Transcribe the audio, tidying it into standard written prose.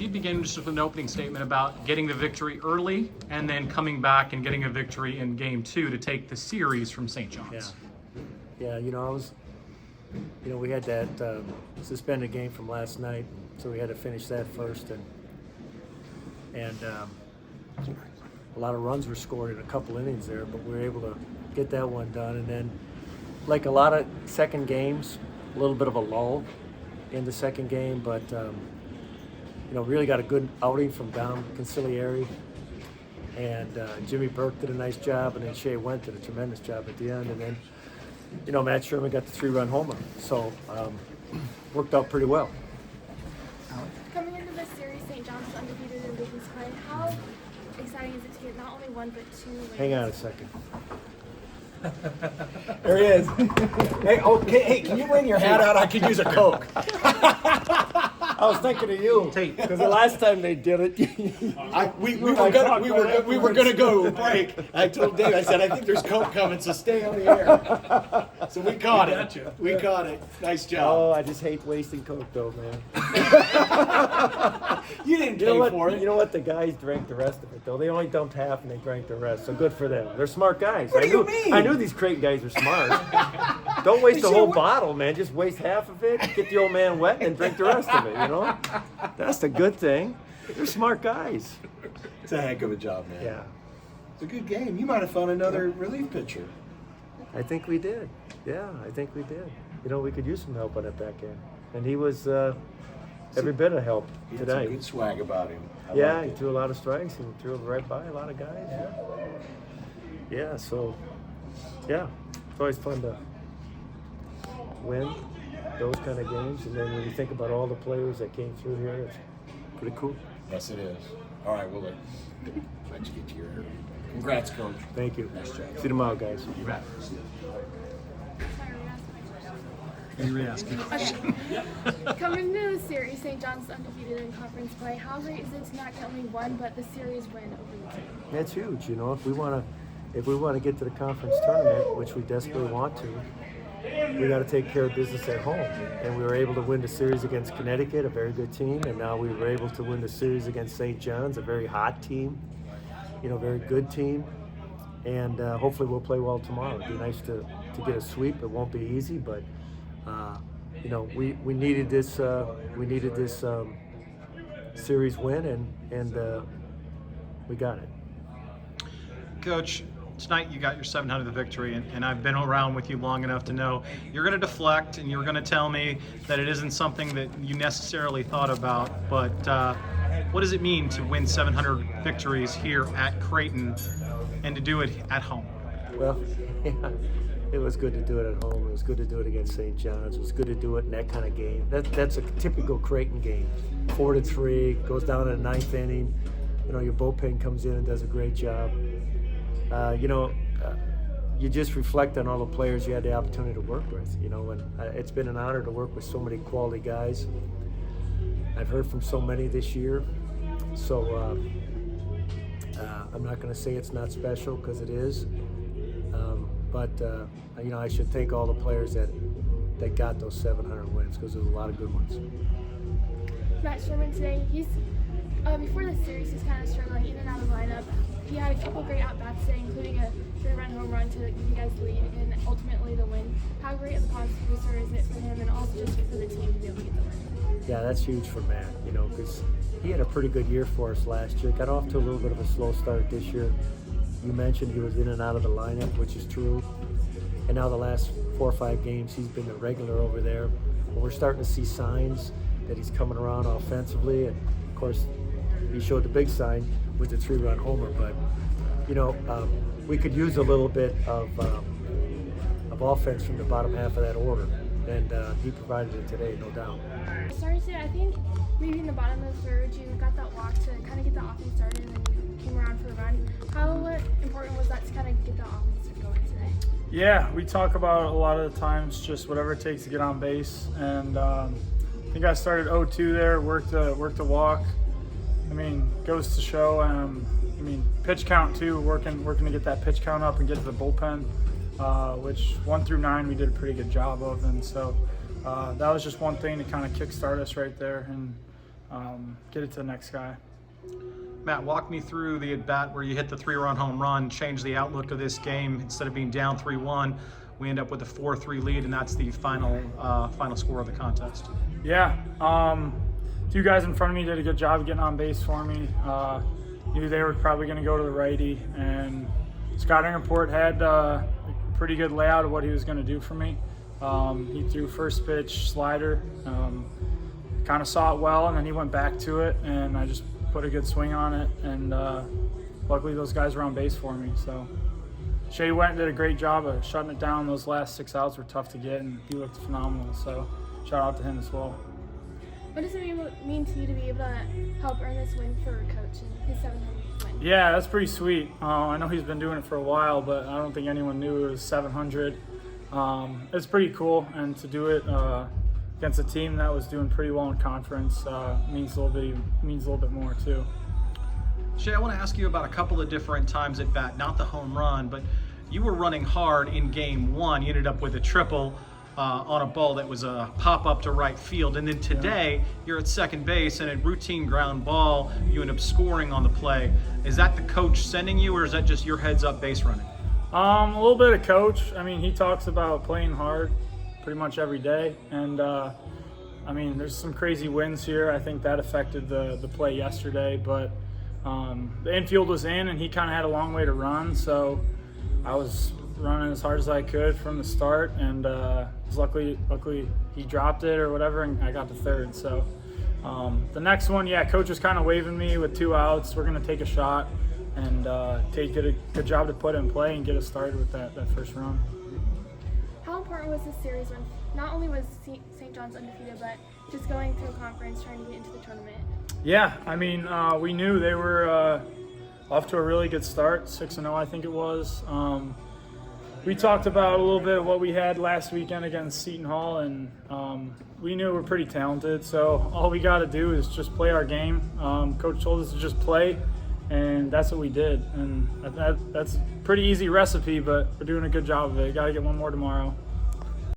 You begin just with an opening statement about getting the victory early and then coming back and getting a victory in game 2 to take the series from St. John's. Yeah, we had that suspended game from last night, so we had to finish that first, and a lot of runs were scored in a couple innings there, but we were able to get that one done. And then, like a lot of second games, a little bit of a lull in the second game, but really got a good outing from Dom Conciliary, and Jimmy Burke did a nice job, and then Shea Went did a tremendous job at the end, and then Matt Sherman got the 3-run homer, so worked out pretty well. Coming into this series, St. John's is undefeated in business play. How exciting is it to get not only one but 2 wins? Hang on a second. There he is. Hey, can you bring your hat out? I could use a Coke. I was thinking of you, because the last time they did it, we were gonna go break. I told Dave, I said, I think there's Coke coming, so stay on the air. So we caught it. We caught it. Nice job. Oh, I just hate wasting Coke, though, man. You didn't pay for it. You know what? The guys drank the rest of it, though. They only dumped half, and they drank the rest. So good for them. They're smart guys. What do you mean? I knew these Creighton guys were smart. Don't waste the whole bottle, man. Just waste half of it, get the old man wet, and drink the rest of it. That's the good thing. They're smart guys. It's a heck of a job, man. Yeah. It's a good game. You might have found another relief pitcher. I think we did. Yeah, I think we did. We could use some help on that back end. And he was every bit of help He had today. some good swag about him. I Yeah, liked he it. threw a lot of strikes and threw right by a lot of guys. Yeah, so, yeah, it's always fun to win those kind of games. And then when you think about all the players that came through here, it's pretty cool. Yes, it is. All right, we'll let you get to your area. Congrats, Coach. Thank you. Nice job. See you tomorrow, guys. You bet. Sorry, You re-asking. Okay. Coming into the series, St. John's is undefeated in conference play. How great is it to not get only one, but the series win over the team? That's huge. If we want to get to the conference tournament, which we desperately want to, we got to take care of business at home. And we were able to win the series against Connecticut, a very good team, and now we were able to win the series against St. John's, a very hot team, very good team. And hopefully we'll play well tomorrow. It'd be nice to get a sweep. It won't be easy, but we needed this series win, and we got it. Coach, tonight you got your 700th victory, and I've been around with you long enough to know you're going to deflect and you're going to tell me that it isn't something that you necessarily thought about, but what does it mean to win 700 victories here at Creighton and to do it at home? Well, yeah, it was good to do it at home. It was good to do it against St. John's. It was good to do it in that kind of game. That's a typical Creighton game. 4-3, goes down in the 9th inning. Your bullpen comes in and does a great job. You just reflect on all the players you had the opportunity to work with, and it's been an honor to work with so many quality guys. I've heard from so many this year, so I'm not going to say it's not special, because it is, but I should thank all the players that got those 700 wins, because there's a lot of good ones. Matt Sherman today, before the series, he's kind of struggling in and out of the lineup. He had a couple great at-bats today, including a 3-run home run to give you guys the lead and ultimately the win. How great of a contributor is it for him, and also just for the team to be able to get the win? Yeah, that's huge for Matt, because he had a pretty good year for us last year. Got off to a little bit of a slow start this year. You mentioned he was in and out of the lineup, which is true. And now the last 4 or 5 games, he's been a regular over there. But we're starting to see signs that he's coming around offensively. And, of course, he showed the big sign with the 3-run homer. But, we could use a little bit of offense from the bottom half of that order. And he provided it today, no doubt. Starting today, I think maybe in the bottom of the third, you got that walk to kind of get the offense started, and then you came around for the run. How important was that to kind of get the offense going today? Yeah, we talk about a lot of the times just whatever it takes to get on base, and I think I started 0-2 there, worked a walk. Goes to show. Pitch count too, working to get that pitch count up and get to the bullpen, which 1 through 9 we did a pretty good job of, and so that was just one thing to kind of kickstart us right there. And get it to the next guy. Matt, walk me through the at-bat where you hit the 3-run home run, changed the outlook of this game. Instead of being down 3-1, we end up with a 4-3 lead, and that's the final score of the contest. Yeah, two guys in front of me did a good job getting on base for me. Knew they were probably going to go to the righty, and scouting report had a pretty good layout of what he was going to do for me. He threw first pitch slider, kind of saw it well, and then he went back to it, and I just put a good swing on it, and luckily those guys were on base for me. So Shea went and did a great job of shutting it down. Those last 6 outs were tough to get, and he looked phenomenal. So shout out to him as well. What does it mean to you to be able to help earn this win for Coach and his 700th win? Yeah, that's pretty sweet. I know he's been doing it for a while, but I don't think anyone knew it was 700. It's pretty cool, and to do it against a team that was doing pretty well in conference means a little bit more too. Shay, I want to ask you about a couple of different times at bat, not the home run, but you were running hard in game 1. You ended up with a triple on a ball that was a pop-up to right field. And then today, you're at second base, and a routine ground ball, you end up scoring on the play. Is that the coach sending you, or is that just your heads-up base running? A little bit of coach. I mean, he talks about playing hard pretty much every day. And, I mean, there's some crazy winds here. I think that affected the play yesterday. But the infield was in, and he kind of had a long way to run. So I was running as hard as I could from the start, and luckily he dropped it or whatever, and I got to third. So the next one, yeah, coach was kind of waving me with 2 outs. We're going to take a shot and did a good job to put it in play and get us started with that first run. How important was this series when not only was St. John's undefeated, but just going through a conference, trying to get into the tournament? Yeah, I mean, we knew they were off to a really good start, 6-0 I think it was. We talked about a little bit of what we had last weekend against Seton Hall, and we knew we were pretty talented, so all we got to do is just play our game. Coach told us to just play, and that's what we did. And that's a pretty easy recipe, but we're doing a good job of it. Got to get one more tomorrow.